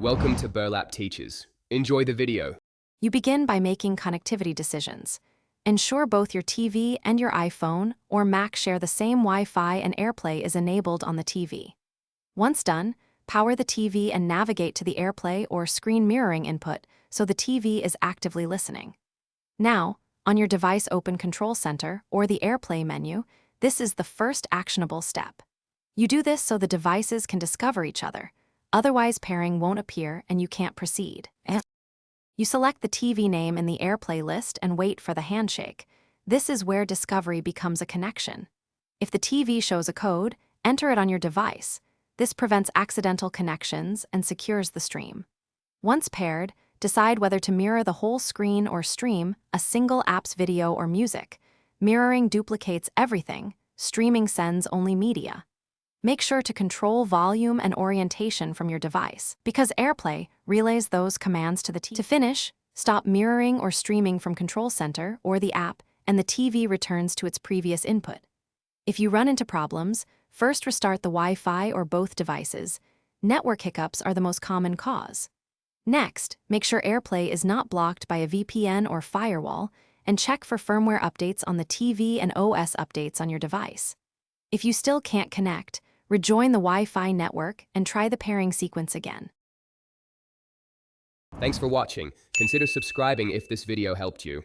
Welcome to Burlap Teachers. Enjoy the video. You begin by making connectivity decisions. Ensure both your TV and your iPhone or Mac share the same Wi-Fi and AirPlay is enabled on the TV. Once done, power the TV and navigate to the AirPlay or screen mirroring input so the TV is actively listening. Now, on your device open Control Center or the AirPlay menu, this is the first actionable step. You do this so the devices can discover each other. Otherwise, pairing won't appear and you can't proceed. You select the TV name in the AirPlay list and wait for the handshake. This is where discovery becomes a connection. If the TV shows a code, enter it on your device. This prevents accidental connections and secures the stream. Once paired, decide whether to mirror the whole screen or stream a single app's video or music. Mirroring duplicates everything, streaming sends only media. Make sure to control volume and orientation from your device, because AirPlay relays those commands to the TV. To finish, stop mirroring or streaming from Control Center or the app, and the TV returns to its previous input. If you run into problems, first restart the Wi-Fi or both devices. Network hiccups are the most common cause. Next, make sure AirPlay is not blocked by a VPN or firewall, and check for firmware updates on the TV and OS updates on your device. If you still can't connect, rejoin the Wi-Fi network and try the pairing sequence again. Thanks for watching. Consider subscribing if this video helped you.